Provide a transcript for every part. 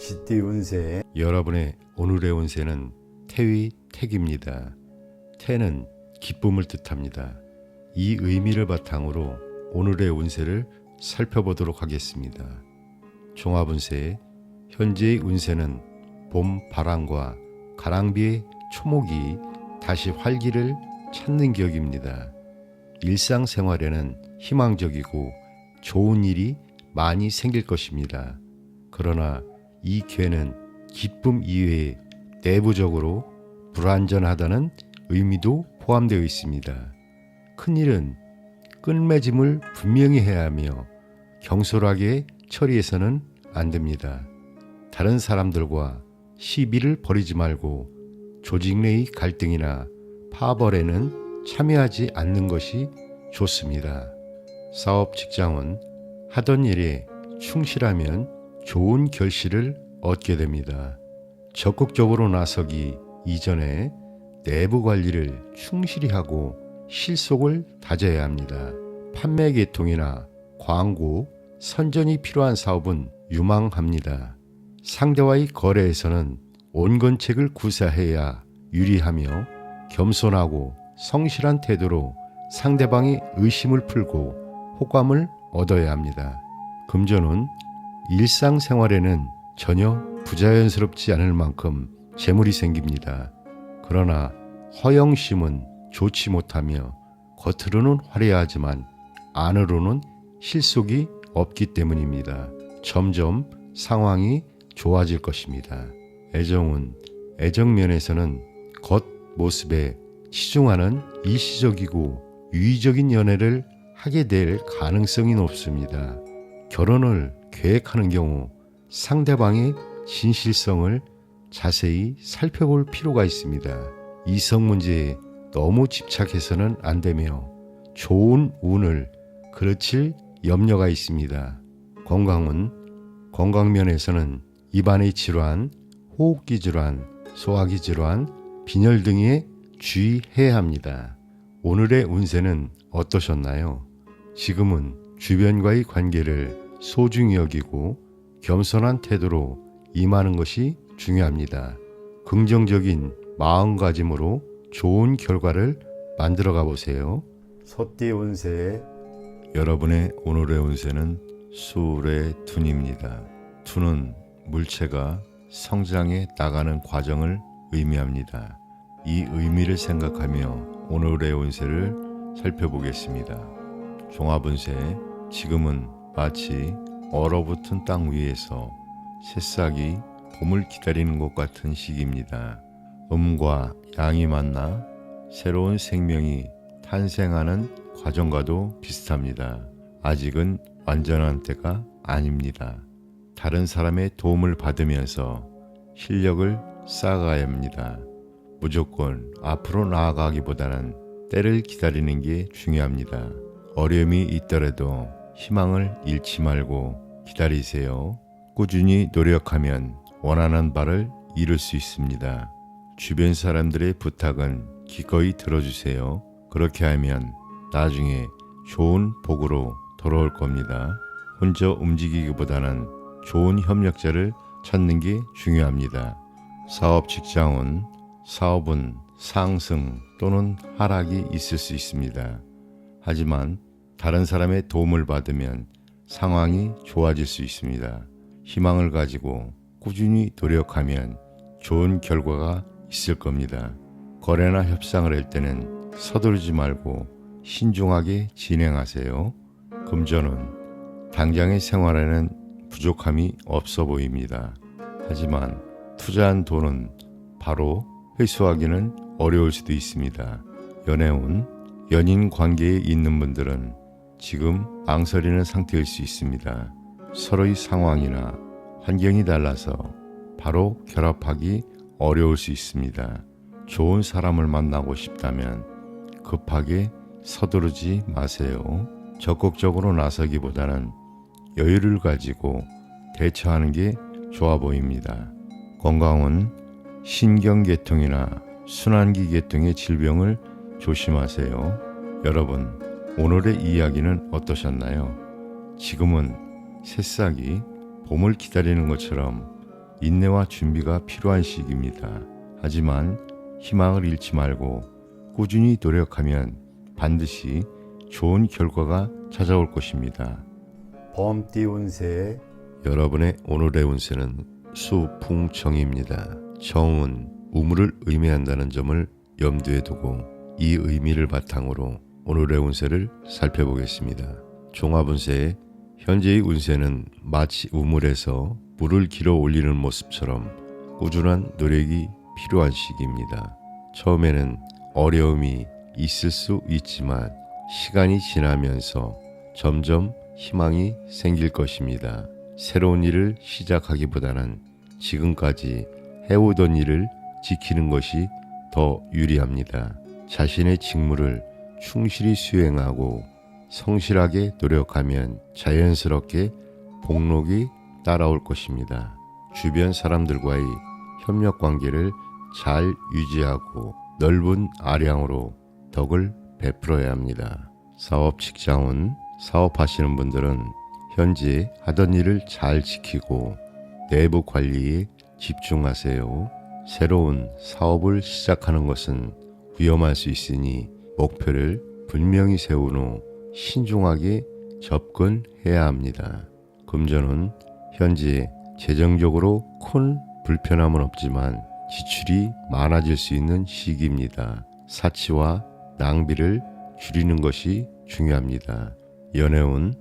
쥐띠 운세. 여러분의 오늘의 운세는 태위택입니다. 태는 기쁨을 뜻합니다. 이 의미를 바탕으로 오늘의 운세를 살펴보도록 하겠습니다. 종합운세, 현재의 운세는 봄 바람과 가랑비의 초목이 다시 활기를 찾는 격입니다. 일상생활에는 희망적이고 좋은 일이 많이 생길 것입니다. 그러나 이 괴는 기쁨 이외에 내부적으로 불완전하다는 의미도 포함되어 있습니다. 큰일은 끝맺음을 분명히 해야 하며 경솔하게 처리해서는 안 됩니다. 다른 사람들과 시비를 벌이지 말고 조직 내의 갈등이나 파벌에는 참여하지 않는 것이 좋습니다. 사업 직장은 하던 일에 충실하면 좋은 결실을 얻게 됩니다. 적극적으로 나서기 이전에 내부 관리를 충실히 하고 실속을 다져야 합니다. 판매 계통이나 광고, 선전이 필요한 사업은 유망합니다. 상대와의 거래에서는 온건책을 구사해야 유리하며 겸손하고 성실한 태도로 상대방의 의심을 풀고 호감을 얻어야 합니다. 금전은 일상생활에는 전혀 부자연스럽지 않을 만큼 재물이 생깁니다. 그러나 허영심은 좋지 못하며 겉으로는 화려하지만 안으로는 실속이 없기 때문입니다. 점점 상황이 좋아질 것입니다. 애정은 애정면에서는 겉모습에 치중하는 일시적이고 유의적인 연애를 하게 될 가능성이 높습니다. 결혼을 계획하는 경우 상대방의 진실성을 자세히 살펴볼 필요가 있습니다. 이성 문제에 너무 집착해서는 안 되며 좋은 운을 그르칠 염려가 있습니다. 건강면에서는 입안의 질환, 호흡기 질환, 소화기 질환, 빈혈 등에 주의해야 합니다. 오늘의 운세는 어떠셨나요? 지금은 주변과의 관계를 소중히 여기고 겸손한 태도로 임하는 것이 중요합니다. 긍정적인 마음가짐으로 좋은 결과를 만들어가 보세요. 소띠 운세. 여러분의 오늘의 운세는 수의 둔입니다. 둔은 물체가 성장해 나가는 과정을 의미합니다. 이 의미를 생각하며 오늘의 운세를 살펴보겠습니다. 종합운세, 지금은 마치 얼어붙은 땅 위에서 새싹이 봄을 기다리는 것 같은 시기입니다. 음과 양이 만나 새로운 생명이 탄생하는 과정과도 비슷합니다. 아직은 완전한 때가 아닙니다. 다른 사람의 도움을 받으면서 실력을 쌓아가야 합니다. 무조건 앞으로 나아가기보다는 때를 기다리는 게 중요합니다. 어려움이 있더라도 희망을 잃지 말고 기다리세요. 꾸준히 노력하면 원하는 바를 이룰 수 있습니다. 주변 사람들의 부탁은 기꺼이 들어주세요. 그렇게 하면 나중에 좋은 복으로 돌아올 겁니다. 혼자 움직이기보다는 좋은 협력자를 찾는 게 중요합니다. 사업 직장은 사업은 상승 또는 하락이 있을 수 있습니다. 하지만 다른 사람의 도움을 받으면 상황이 좋아질 수 있습니다. 희망을 가지고 꾸준히 노력하면 좋은 결과가 있을 겁니다. 거래나 협상을 할 때는 서두르지 말고 신중하게 진행하세요. 금전은 당장의 생활에는 부족함이 없어 보입니다. 하지만 투자한 돈은 바로 회수하기는 어려울 수도 있습니다. 연애운, 연인 관계에 있는 분들은 지금 망설이는 상태일 수 있습니다. 서로의 상황이나 환경이 달라서 바로 결합하기 어려울 수 있습니다. 좋은 사람을 만나고 싶다면 급하게 서두르지 마세요. 적극적으로 나서기보다는 여유를 가지고 대처하는 게 좋아 보입니다. 건강은 신경계통이나 순환기 계통의 질병을 조심하세요. 여러분, 오늘의 이야기는 어떠셨나요? 지금은 새싹이 봄을 기다리는 것처럼 인내와 준비가 필요한 시기입니다. 하지만 희망을 잃지 말고 꾸준히 노력하면 반드시 좋은 결과가 찾아올 것입니다. 범띠 운세 여러분의 오늘의 운세는 수풍청입니다. 청은 우물을 의미한다는 점을 염두에 두고 이 의미를 바탕으로 오늘의 운세를 살펴보겠습니다. 종합운세의 현재의 운세는 마치 우물에서 물을 길어 올리는 모습처럼 꾸준한 노력이 필요한 시기입니다. 처음에는 어려움이 있을 수 있지만 시간이 지나면서 점점 희망이 생길 것입니다. 새로운 일을 시작하기보다는 지금까지 해오던 일을 지키는 것이 더 유리합니다. 자신의 직무를 충실히 수행하고 성실하게 노력하면 자연스럽게 복록이 따라올 것입니다. 주변 사람들과의 협력 관계를 잘 유지하고 넓은 아량으로 덕을 베풀어야 합니다. 사업 직장은 사업하시는 분들은 현재 하던 일을 잘 지키고 내부 관리에 집중하세요. 새로운 사업을 시작하는 것은 위험할 수 있으니 목표를 분명히 세운 후 신중하게 접근해야 합니다. 금전은 현재 재정적으로 큰 불편함은 없지만 지출이 많아질 수 있는 시기입니다. 사치와 낭비를 줄이는 것이 중요합니다. 연애운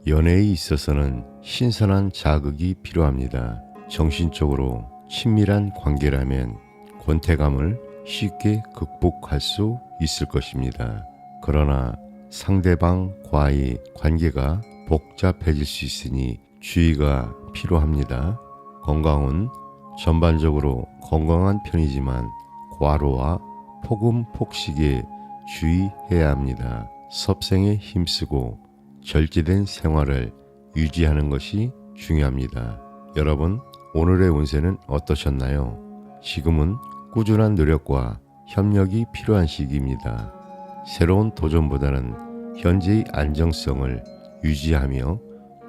연애에 있어서는 신선한 자극이 필요합니다. 정신적으로 친밀한 관계라면 권태감을 쉽게 극복할 수 있을 것입니다. 그러나 상대방과의 관계가 복잡해질 수 있으니 주의가 필요합니다. 건강은 전반적으로 건강한 편이지만 과로와 폭음 폭식에 주의해야 합니다. 섭생에 힘쓰고 절제된 생활을 유지하는 것이 중요합니다. 여러분, 오늘의 운세는 어떠셨나요? 지금은 꾸준한 노력과 협력이 필요한 시기입니다. 새로운 도전보다는 현재의 안정성을 유지하며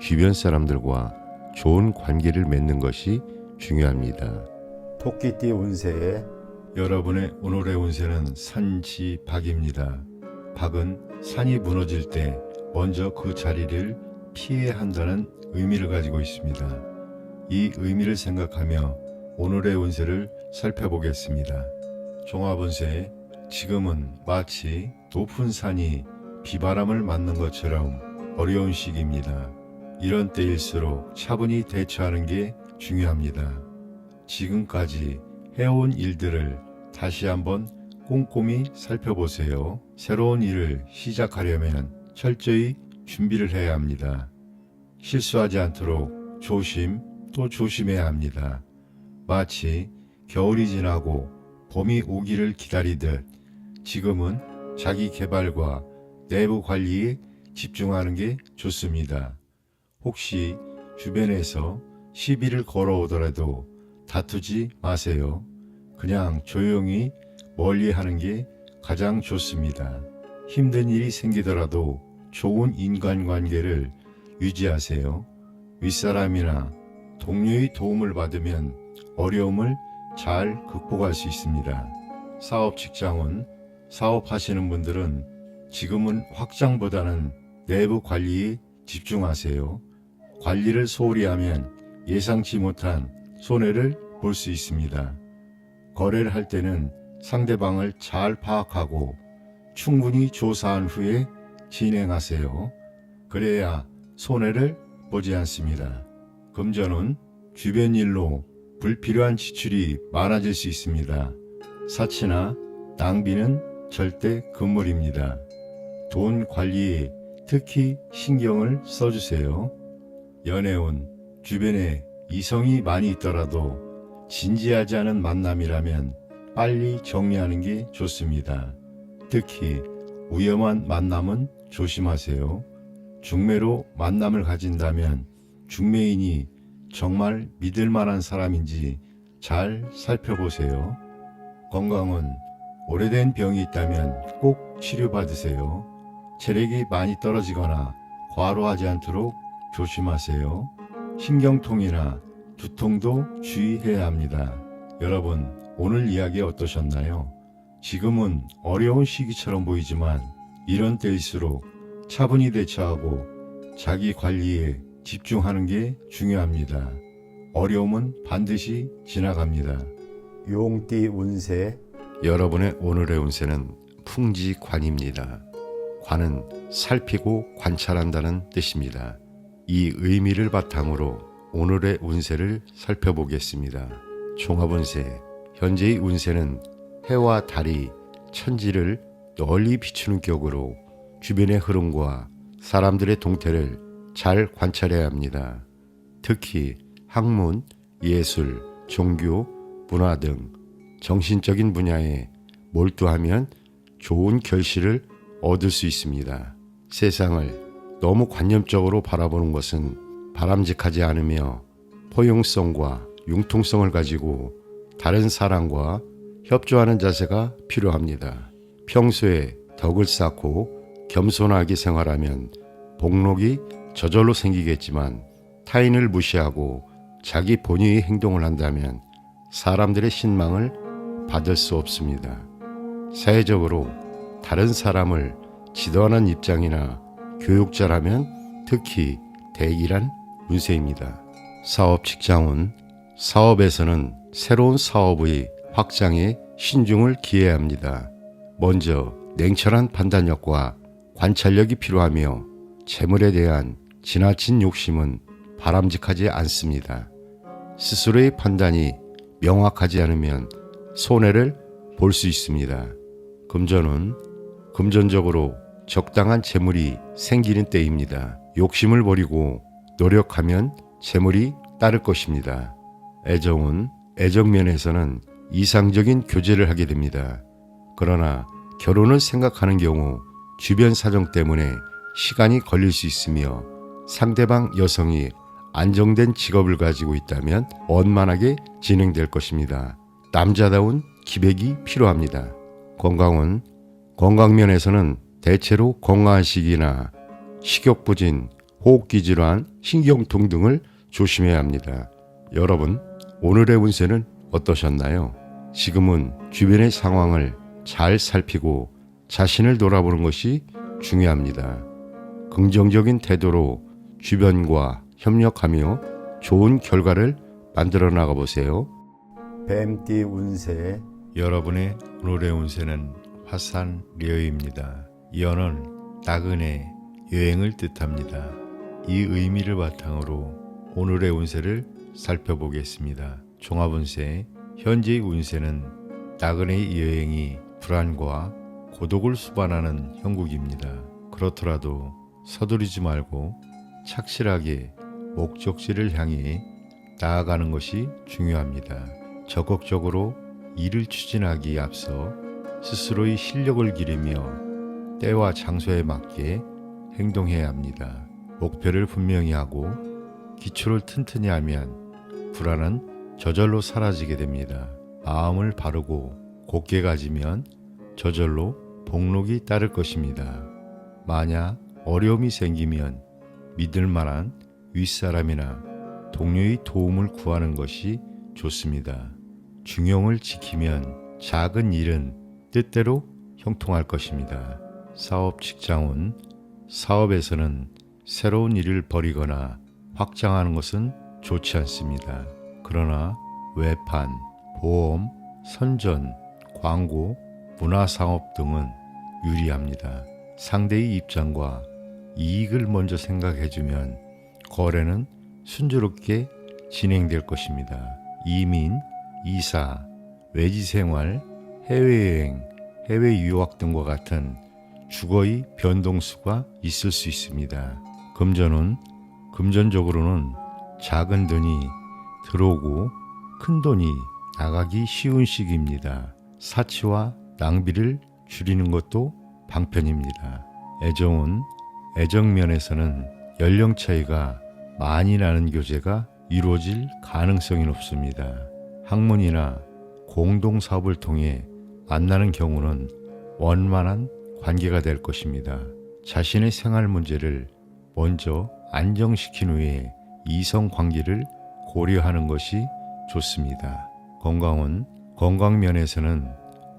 주변 사람들과 좋은 관계를 맺는 것이 중요합니다. 토끼띠 운세 여러분의 오늘의 운세는 산지박입니다. 박은 산이 무너질 때 먼저 그 자리를 피해야 한다는 의미를 가지고 있습니다. 이 의미를 생각하며 오늘의 운세를 살펴보겠습니다. 종합운세, 지금은 마치 높은 산이 비바람을 맞는 것처럼 어려운 시기입니다. 이런 때일수록 차분히 대처하는 게 중요합니다. 지금까지 해온 일들을 다시 한번 꼼꼼히 살펴보세요. 새로운 일을 시작하려면 철저히 준비를 해야 합니다. 실수하지 않도록 조심 또 조심해야 합니다. 마치 겨울이 지나고 봄이 오기를 기다리듯 지금은 자기 개발과 내부 관리에 집중하는 게 좋습니다. 혹시 주변에서 시비를 걸어오더라도 다투지 마세요. 그냥 조용히 멀리 하는 게 가장 좋습니다. 힘든 일이 생기더라도 좋은 인간관계를 유지하세요. 윗사람이나 동료의 도움을 받으면 어려움을 잘 극복할 수 있습니다. 사업 직장은 사업하시는 분들은 지금은 확장보다는 내부 관리에 집중하세요. 관리를 소홀히 하면 예상치 못한 손해를 볼 수 있습니다. 거래를 할 때는 상대방을 잘 파악하고 충분히 조사한 후에 진행하세요. 그래야 손해를 보지 않습니다. 금전은 주변 일로 불필요한 지출이 많아질 수 있습니다. 사치나 낭비는 절대 금물입니다. 돈 관리에 특히 신경을 써주세요. 연애운, 주변에 이성이 많이 있더라도 진지하지 않은 만남이라면 빨리 정리하는 게 좋습니다. 특히 위험한 만남은 조심하세요. 중매로 만남을 가진다면 중매인이 정말 믿을 만한 사람인지 잘 살펴보세요. 건강은 오래된 병이 있다면 꼭 치료받으세요. 체력이 많이 떨어지거나 과로하지 않도록 조심하세요. 신경통이나 두통도 주의해야 합니다. 여러분, 오늘 이야기 어떠셨나요? 지금은 어려운 시기처럼 보이지만 이런 때일수록 차분히 대처하고 자기 관리에 집중하는 게 중요합니다. 어려움은 반드시 지나갑니다. 용띠 운세, 여러분의 오늘의 운세는 풍지관입니다. 관은 살피고 관찰한다는 뜻입니다. 이 의미를 바탕으로 오늘의 운세를 살펴보겠습니다. 종합운세, 현재의 운세는 해와 달이 천지를 널리 비추는 격으로 주변의 흐름과 사람들의 동태를 잘 관찰해야 합니다. 특히 학문, 예술, 종교, 문화 등 정신적인 분야에 몰두하면 좋은 결실을 얻을 수 있습니다. 세상을 너무 관념적으로 바라보는 것은 바람직하지 않으며 포용성과 융통성을 가지고 다른 사람과 협조하는 자세가 필요합니다. 평소에 덕을 쌓고 겸손하게 생활하면 복록이 저절로 생기겠지만 타인을 무시하고 자기 본위의 행동을 한다면 사람들의 신망을 받을 수 없습니다. 사회적으로 다른 사람을 지도하는 입장이나 교육자라면 특히 대기란 운세입니다. 사업 직장운, 사업에서는 새로운 사업의 확장에 신중을 기해야 합니다. 먼저 냉철한 판단력과 관찰력이 필요하며 재물에 대한 지나친 욕심은 바람직하지 않습니다. 스스로의 판단이 명확하지 않으면 손해를 볼 수 있습니다. 금전은 금전적으로 적당한 재물이 생기는 때입니다. 욕심을 버리고 노력하면 재물이 따를 것입니다. 애정은 애정면에서는 이상적인 교제를 하게 됩니다. 그러나 결혼을 생각하는 경우 주변 사정 때문에 시간이 걸릴 수 있으며 상대방 여성이 안정된 직업을 가지고 있다면 원만하게 진행될 것입니다. 남자다운 기백이 필요합니다. 건강은 건강면에서는 대체로 건강한 시기나 식욕부진, 호흡기 질환, 신경통 등을 조심해야 합니다. 여러분, 오늘의 운세는 어떠셨나요? 지금은 주변의 상황을 잘 살피고 자신을 돌아보는 것이 중요합니다. 긍정적인 태도로 주변과 협력하며 좋은 결과를 만들어 나가 보세요. 뱀띠 운세, 여러분의 오늘의 운세는 화산려입니다. 연은 나그네, 여행을 뜻합니다. 이 의미를 바탕으로 오늘의 운세를 살펴보겠습니다. 종합운세, 현재의 운세는 나그네의 여행이 불안과 고독을 수반하는 형국입니다. 그렇더라도 서두르지 말고 착실하게 목적지를 향해 나아가는 것이 중요합니다. 적극적으로 일을 추진하기에 앞서 스스로의 실력을 기르며 때와 장소에 맞게 행동해야 합니다. 목표를 분명히 하고 기초를 튼튼히 하면 불안은 저절로 사라지게 됩니다. 마음을 바르고 곧게 가지면 저절로 복록이 따를 것입니다. 만약 어려움이 생기면 믿을 만한 윗사람이나 동료의 도움을 구하는 것이 좋습니다. 중용을 지키면 작은 일은 뜻대로 형통할 것입니다. 사업 직장운, 사업에서는 새로운 일을 벌이거나 확장하는 것은 좋지 않습니다. 그러나 외판, 보험, 선전, 광고, 문화상업 등은 유리합니다. 상대의 입장과 이익을 먼저 생각해주면 거래는 순조롭게 진행될 것입니다. 이민, 이사, 외지생활, 해외여행, 해외 유학 등과 같은 주거의 변동수가 있을 수 있습니다. 금전은 금전적으로는 작은 돈이 들어오고 큰 돈이 나가기 쉬운 시기입니다. 사치와 낭비를 줄이는 것도 방편입니다. 애정은 애정면에서는 연령 차이가 많이 나는 교제가 이루어질 가능성이 높습니다. 학문이나 공동사업을 통해 만나는 경우는 원만한 관계가 될 것입니다. 자신의 생활 문제를 먼저 안정시킨 후에 이성 관계를 고려하는 것이 좋습니다. 건강은 건강 면에서는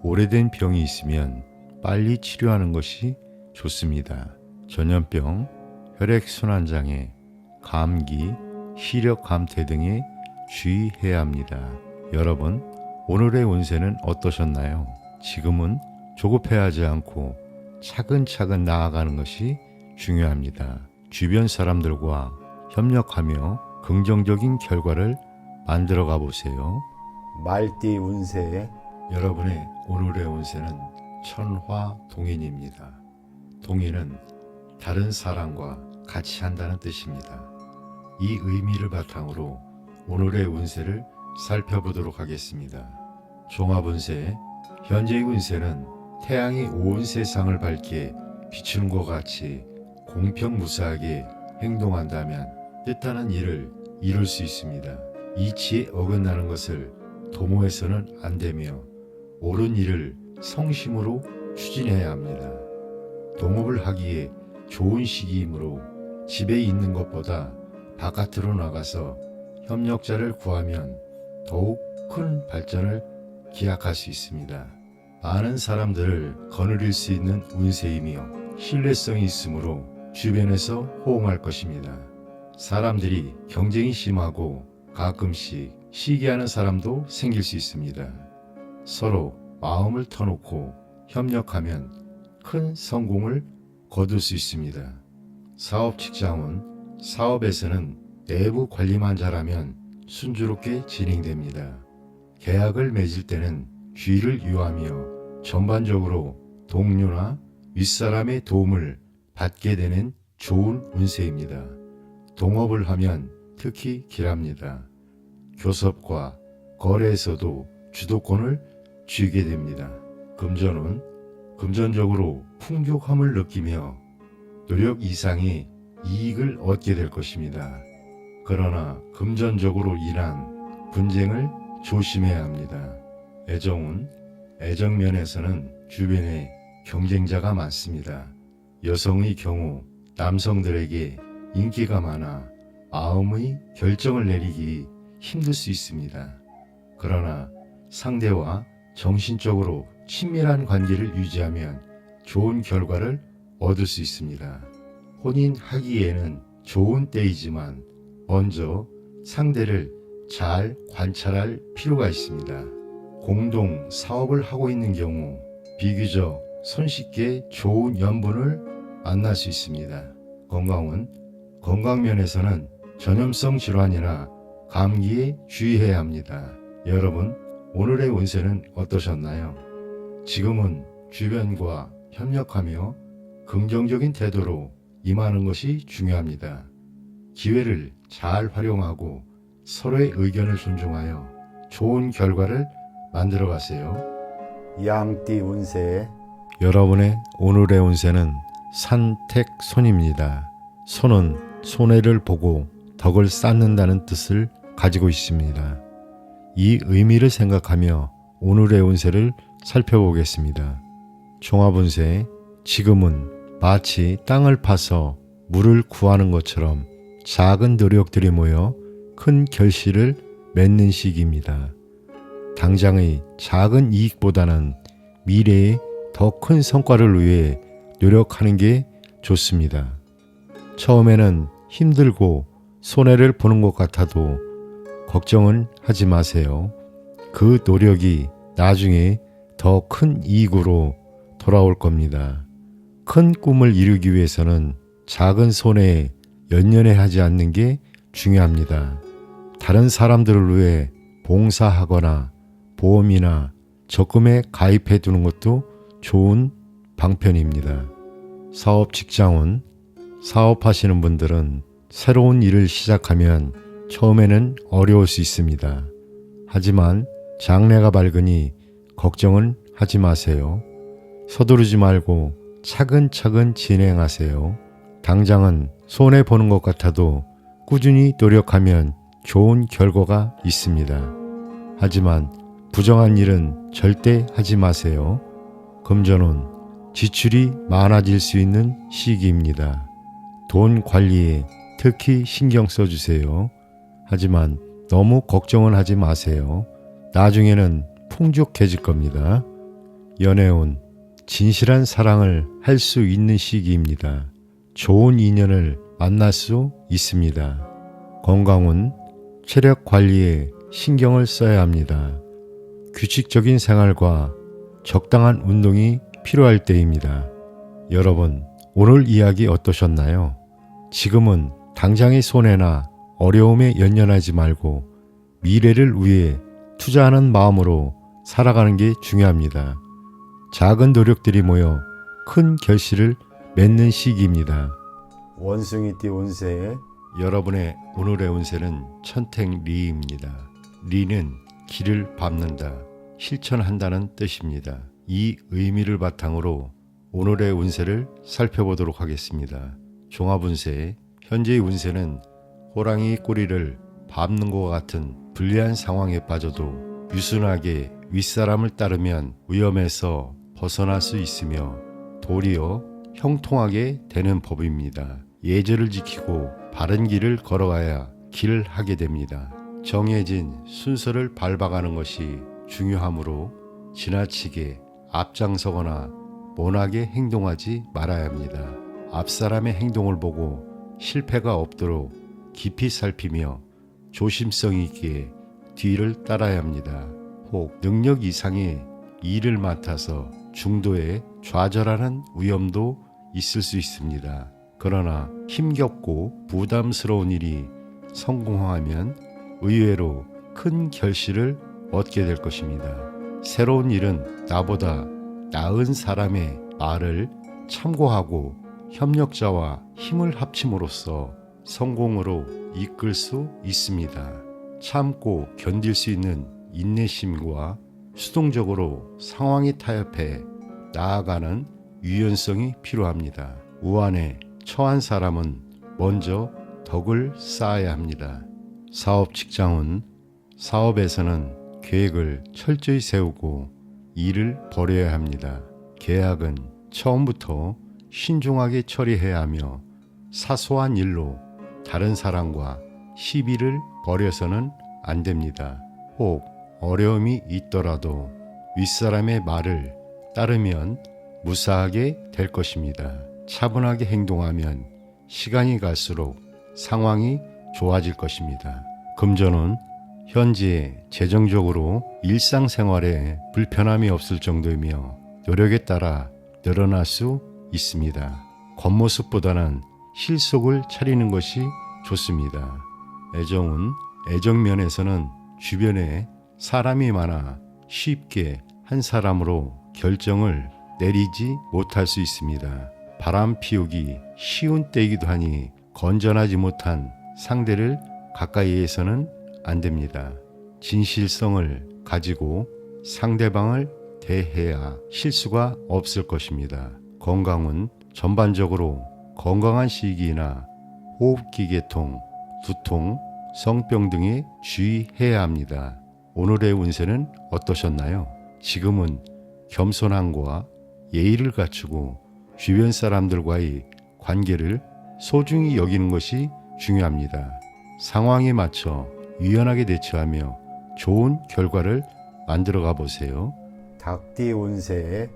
오래된 병이 있으면 빨리 치료하는 것이 좋습니다. 전염병, 혈액순환장애, 감기, 시력 감퇴 등에 주의해야 합니다. 여러분, 오늘의 운세는 어떠셨나요? 지금은 조급해하지 않고 차근차근 나아가는 것이 중요합니다. 주변 사람들과 협력하며 긍정적인 결과를 만들어 가보세요. 말띠 운세 여러분의 오늘의 운세는 천화동인입니다. 동인은 다른 사람과 같이 한다는 뜻입니다. 이 의미를 바탕으로 오늘의 운세를 살펴보도록 하겠습니다. 종합운세, 현재의 운세는 태양이 온 세상을 밝게 비추는 것 같이 공평무사하게 행동한다면 뜻하는 일을 이룰 수 있습니다. 이치에 어긋나는 것을 도모해서는 안 되며 옳은 일을 성심으로 추진해야 합니다. 동업을 하기에 좋은 시기이므로 집에 있는 것보다 바깥으로 나가서 협력자를 구하면 더욱 큰 발전을 기약할 수 있습니다. 많은 사람들을 거느릴 수 있는 운세이며 신뢰성이 있으므로 주변에서 호응할 것입니다. 사람들이 경쟁이 심하고 가끔씩 시기하는 사람도 생길 수 있습니다. 서로 마음을 터놓고 협력하면 큰 성공을 거둘 수 있습니다. 사업 직장은 사업에서는 내부 관리만 잘하면 순조롭게 진행됩니다. 계약을 맺을 때는 주의를 유하며 전반적으로 동료나 윗사람의 도움을 받게 되는 좋은 운세입니다. 동업을 하면 특히 길합니다. 교섭과 거래에서도 주도권을 쥐게 됩니다. 금전은 금전적으로 풍족함을 느끼며 노력 이상의 이익을 얻게 될 것입니다. 그러나 금전적으로 인한 분쟁을 조심해야 합니다. 애정은 애정면에서는 주변에 경쟁자가 많습니다. 여성의 경우 남성들에게 인기가 많아 마음의 결정을 내리기 힘들 수 있습니다. 그러나 상대와 정신적으로 친밀한 관계를 유지하면 좋은 결과를 얻을 수 있습니다. 혼인하기에는 좋은 때이지만 먼저 상대를 잘 관찰할 필요가 있습니다. 공동 사업을 하고 있는 경우 비교적 손쉽게 좋은 연분을 만날 수 있습니다. 건강은 건강면에서는 전염성 질환이나 감기에 주의해야 합니다. 여러분, 오늘의 운세는 어떠셨나요? 지금은 주변과 협력하며 긍정적인 태도로 임하는 것이 중요합니다. 기회를 잘 활용하고 서로의 의견을 존중하여 좋은 결과를 만들어 가세요. 양띠 운세 여러분의 오늘의 운세는 산택손입니다. 손은 손해를 보고 덕을 쌓는다는 뜻을 가지고 있습니다. 이 의미를 생각하며 오늘의 운세를 살펴보겠습니다. 종합운세, 지금은 마치 땅을 파서 물을 구하는 것처럼 작은 노력들이 모여 큰 결실을 맺는 시기입니다. 당장의 작은 이익보다는 미래에 더 큰 성과를 위해 노력하는 게 좋습니다. 처음에는 힘들고 손해를 보는 것 같아도 걱정은 하지 마세요. 그 노력이 나중에 더 큰 이익으로 돌아올 겁니다. 큰 꿈을 이루기 위해서는 작은 손해에 연연해하지 않는 게 중요합니다. 다른 사람들을 위해 봉사하거나 보험이나 적금에 가입해 두는 것도 좋은 방편입니다. 사업 직장은 사업하시는 분들은 새로운 일을 시작하면 처음에는 어려울 수 있습니다. 하지만 장래가 밝으니 걱정은 하지 마세요. 서두르지 말고 차근차근 진행하세요. 당장은 손해보는 것 같아도 꾸준히 노력하면 좋은 결과가 있습니다. 하지만 부정한 일은 절대 하지 마세요. 금전은 지출이 많아질 수 있는 시기입니다. 돈 관리에 특히 신경 써주세요. 하지만 너무 걱정은 하지 마세요. 나중에는 풍족해질 겁니다. 연애운, 진실한 사랑을 할 수 있는 시기입니다. 좋은 인연을 만날 수 있습니다. 건강운, 체력 관리에 신경을 써야 합니다. 규칙적인 생활과 적당한 운동이 필요할 때입니다. 여러분, 오늘 이야기 어떠셨나요? 지금은 당장의 손해나 어려움에 연연하지 말고 미래를 위해 투자하는 마음으로 살아가는 게 중요합니다. 작은 노력들이 모여 큰 결실을 맺는 시기입니다. 원숭이띠 운세 여러분의 오늘의 운세는 천택리입니다. 리는 길을 밟는다, 실천한다는 뜻입니다. 이 의미를 바탕으로 오늘의 운세를 살펴보도록 하겠습니다. 종합운세, 현재의 운세는 호랑이 꼬리를 밟는 것과 같은 불리한 상황에 빠져도 유순하게 윗사람을 따르면 위험에서 벗어날 수 있으며 도리어 형통하게 되는 법입니다. 예절을 지키고 바른 길을 걸어가야 길을 하게 됩니다. 정해진 순서를 밟아가는 것이 중요하므로 지나치게 앞장서거나 모나게 행동하지 말아야 합니다. 앞사람의 행동을 보고 실패가 없도록 깊이 살피며 조심성 있게 뒤를 따라야 합니다. 혹 능력 이상의 일을 맡아서 중도에 좌절하는 위험도 있을 수 있습니다. 그러나 힘겹고 부담스러운 일이 성공하면 의외로 큰 결실을 얻게 될 것입니다. 새로운 일은 나보다 나은 사람의 말을 참고하고 협력자와 힘을 합침으로써 성공으로 이끌 수 있습니다. 참고 견딜 수 있는 인내심과 수동적으로 상황에 타협해 나아가는 유연성이 필요합니다. 우한에 처한 사람은 먼저 덕을 쌓아야 합니다. 사업 직장은 사업에서는 계획을 철저히 세우고 일을 벌여야 합니다. 계약은 처음부터 신중하게 처리해야 하며 사소한 일로 다른 사람과 시비를 벌여서는 안 됩니다. 혹 어려움이 있더라도 윗사람의 말을 따르면 무사하게 될 것입니다. 차분하게 행동하면 시간이 갈수록 상황이 좋아질 것입니다. 금전은 현재 재정적으로 일상생활에 불편함이 없을 정도이며 노력에 따라 늘어날 수 있습니다. 겉모습보다는 실속을 차리는 것이 좋습니다. 애정은 애정면에서는 주변에 사람이 많아 쉽게 한 사람으로 결정을 내리지 못할 수 있습니다. 바람 피우기 쉬운 때이기도 하니 건전하지 못한 상대를 가까이에서는 안 됩니다. 진실성을 가지고 상대방을 대해야 실수가 없을 것입니다. 건강은 전반적으로 건강한 시기나 호흡기 계통, 두통, 성병 등에 주의해야 합니다. 오늘의 운세는 어떠셨나요? 지금은 겸손함과 예의를 갖추고 주변 사람들과의 관계를 소중히 여기는 것이 중요합니다. 상황에 맞춰 유연하게 대처하며 좋은 결과를 만들어가 보세요. 닭띠 운세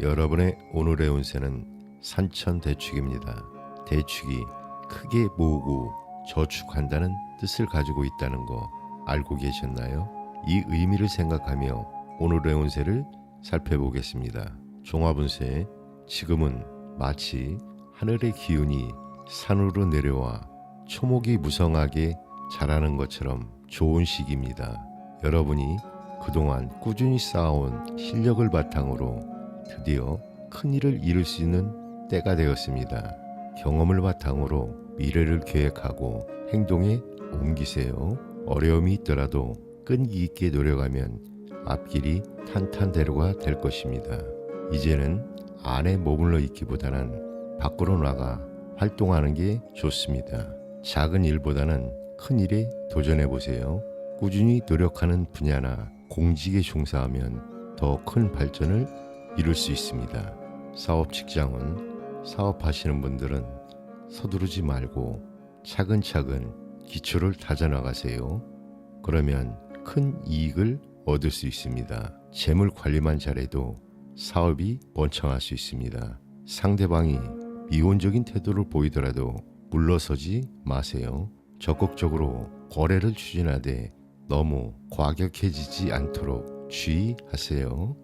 여러분의 오늘의 운세는 산천대축입니다. 대축이 크게 모으고 저축한다는 뜻을 가지고 있다는 거 알고 계셨나요? 이 의미를 생각하며 오늘의 운세를 살펴보겠습니다. 종합운세, 지금은 마치 하늘의 기운이 산으로 내려와 초목이 무성하게 자라는 것처럼 좋은 시기입니다. 여러분이 그동안 꾸준히 쌓아온 실력을 바탕으로 드디어 큰일을 이룰 수 있는 때가 되었습니다. 경험을 바탕으로 미래를 계획하고 행동에 옮기세요. 어려움이 있더라도 끈기 있게 노력하면 앞길이 탄탄대로가 될 것입니다. 이제는 안에 머물러 있기보다는 밖으로 나가 활동하는 게 좋습니다. 작은 일보다는 큰 일에 도전해 보세요. 꾸준히 노력하는 분야나 공직에 종사하면 더 큰 발전을 이룰 수 있습니다. 사업 직장은 사업하시는 분들은 서두르지 말고 차근차근 기초를 다져나가세요. 그러면 큰 이익을 얻을 수 있습니다. 재물 관리만 잘해도 사업이 번창할 수 있습니다. 상대방이 미온적인 태도를 보이더라도 물러서지 마세요. 적극적으로 거래를 추진하되 너무 과격해지지 않도록 주의하세요.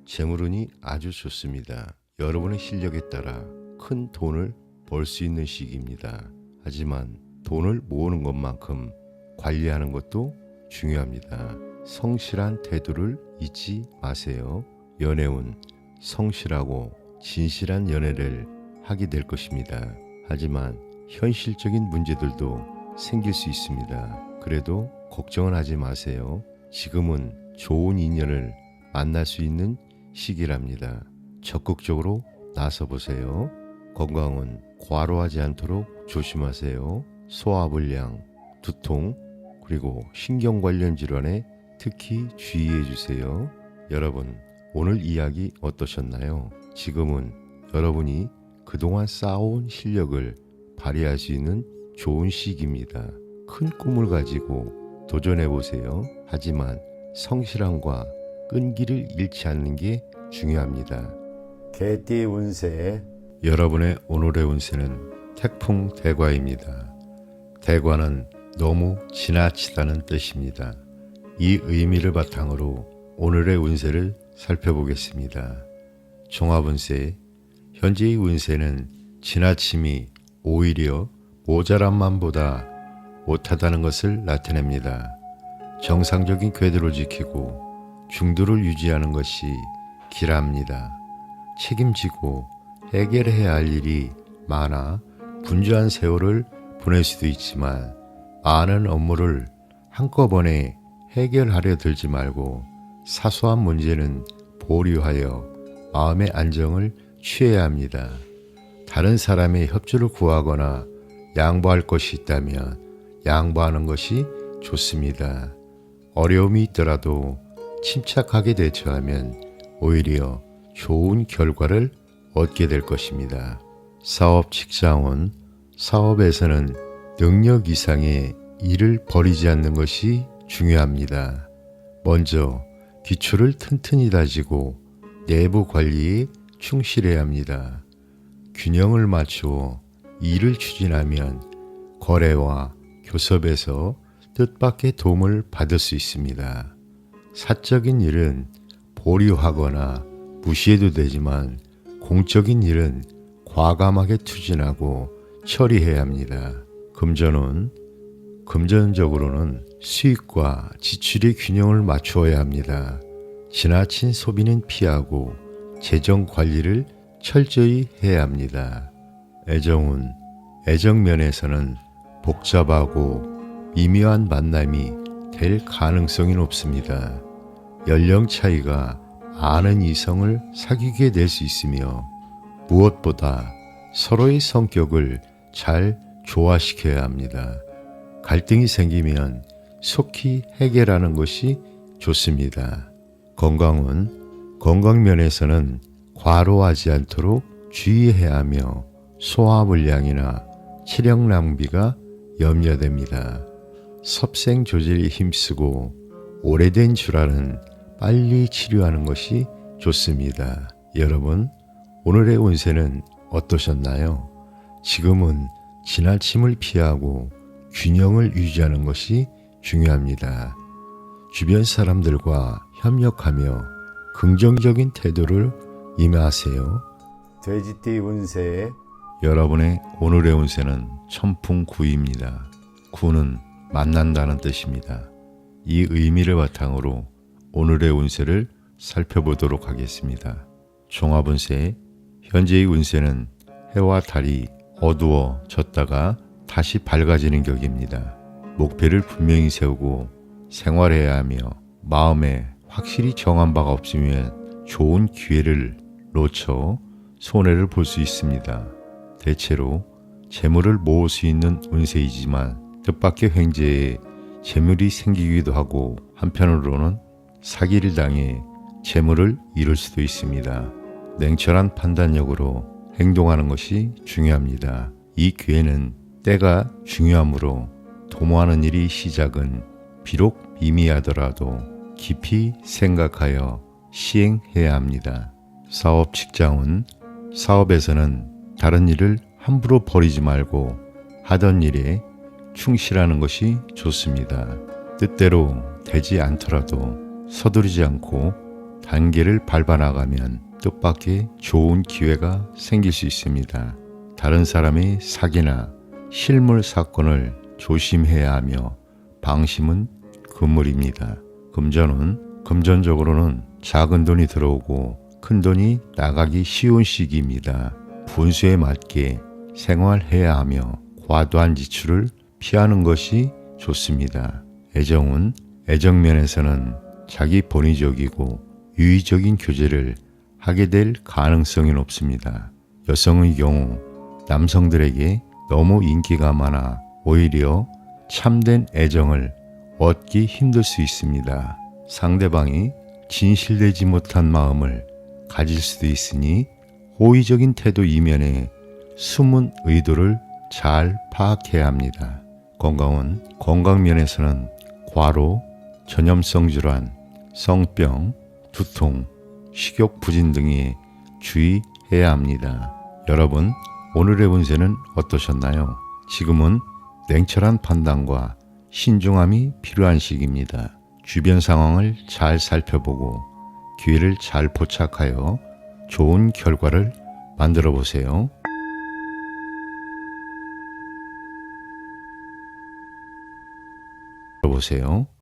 재물운이 아주 좋습니다. 여러분의 실력에 따라 큰 돈을 벌 수 있는 시기입니다. 하지만 돈을 모으는 것만큼 관리하는 것도 중요합니다. 성실한 태도를 잊지 마세요. 연애운, 성실하고 진실한 연애를 하게 될 것입니다. 하지만 현실적인 문제들도 생길 수 있습니다. 그래도 걱정은 하지 마세요. 지금은 좋은 인연을 만날 수 있는 시기랍니다. 적극적으로 나서보세요. 건강은 과로하지 않도록 조심하세요. 소화불량, 두통, 그리고 신경 관련 질환에 특히 주의해 주세요. 여러분, 오늘 이야기 어떠셨나요? 지금은 여러분이 그동안 쌓아온 실력을 발휘할 수 있는 좋은 시기입니다. 큰 꿈을 가지고 도전해 보세요. 하지만 성실함과 끈기를 잃지 않는 게 중요합니다. 개띠 운세 여러분의 오늘의 운세는 태풍 대과입니다. 대과는 너무 지나치다는 뜻입니다. 이 의미를 바탕으로 오늘의 운세를 살펴보겠습니다. 종합운세, 현재의 운세는 지나침이 오히려 모자란만보다 못하다는 것을 나타냅니다. 정상적인 궤도를 지키고 중도를 유지하는 것이 길합니다. 책임지고 해결해야 할 일이 많아 분주한 세월을 보낼 수도 있지만 많은 업무를 한꺼번에 해결하려 들지 말고 사소한 문제는 보류하여 마음의 안정을 취해야 합니다. 다른 사람의 협조를 구하거나 양보할 것이 있다면 양보하는 것이 좋습니다. 어려움이 있더라도 침착하게 대처하면 오히려 좋은 결과를 얻게 될 것입니다. 사업 직장운, 사업에서는 능력 이상의 일을 벌이지 않는 것이 중요합니다. 먼저 기초를 튼튼히 다지고 내부 관리에 충실해야 합니다. 균형을 맞추어 일을 추진하면 거래와 교섭에서 뜻밖의 도움을 받을 수 있습니다. 사적인 일은 보류하거나 무시해도 되지만 공적인 일은 과감하게 추진하고 처리해야 합니다. 금전적으로는 수익과 지출의 균형을 맞추어야 합니다. 지나친 소비는 피하고 재정 관리를 철저히 해야 합니다. 애정운, 애정면에서는 복잡하고 미묘한 만남이 될 가능성이 높습니다. 연령 차이가 많은 이성을 사귀게 될 수 있으며 무엇보다 서로의 성격을 잘 조화시켜야 합니다. 갈등이 생기면 속히 해결하는 것이 좋습니다. 건강은 건강면에서는 과로하지 않도록 주의해야 하며 소화불량이나 체력 낭비가 염려됩니다. 섭생 조절에 힘쓰고 오래된 질환은 빨리 치료하는 것이 좋습니다. 여러분, 오늘의 운세는 어떠셨나요? 지금은 지나침을 피하고 균형을 유지하는 것이 중요합니다. 주변 사람들과 협력하며 긍정적인 태도를 임하세요. 돼지띠 운세 여러분의 오늘의 운세는 천풍구입니다. 구는 만난다는 뜻입니다. 이 의미를 바탕으로 오늘의 운세를 살펴보도록 하겠습니다. 종합운세, 현재의 운세는 해와 달이 어두워졌다가 다시 밝아지는 격입니다. 목표를 분명히 세우고 생활해야 하며 마음에 확실히 정한 바가 없으면 좋은 기회를 놓쳐 손해를 볼 수 있습니다. 대체로 재물을 모을 수 있는 운세이지만 뜻밖의 횡재에 재물이 생기기도 하고 한편으로는 사기를 당해 재물을 잃을 수도 있습니다. 냉철한 판단력으로 행동하는 것이 중요합니다. 이 기회는 때가 중요하므로 도모하는 일이 시작은 비록 미미하더라도 깊이 생각하여 시행해야 합니다. 사업 직장운, 사업에서는 다른 일을 함부로 버리지 말고 하던 일에 충실하는 것이 좋습니다. 뜻대로 되지 않더라도 서두르지 않고 단계를 밟아 나가면 뜻밖의 좋은 기회가 생길 수 있습니다. 다른 사람의 사기나 실물 사건을 조심해야 하며 방심은 금물입니다. 금전은 금전적으로는 작은 돈이 들어오고 큰 돈이 나가기 쉬운 시기입니다. 분수에 맞게 생활해야 하며 과도한 지출을 피하는 것이 좋습니다. 애정은 애정면에서는 자기 본의적이고 유의적인 교제를 하게 될 가능성이 높습니다. 여성의 경우 남성들에게 너무 인기가 많아 오히려 참된 애정을 얻기 힘들 수 있습니다. 상대방이 진실되지 못한 마음을 가질 수도 있으니 호의적인 태도 이면에 숨은 의도를 잘 파악해야 합니다. 건강은 건강면에서는 과로, 전염성 질환, 성병, 두통, 식욕 부진 등에 주의해야 합니다. 여러분, 오늘의 운세는 어떠셨나요? 지금은 냉철한 판단과 신중함이 필요한 시기입니다. 주변 상황을 잘 살펴보고 기회를 잘 포착하여 좋은 결과를 만들어 보세요.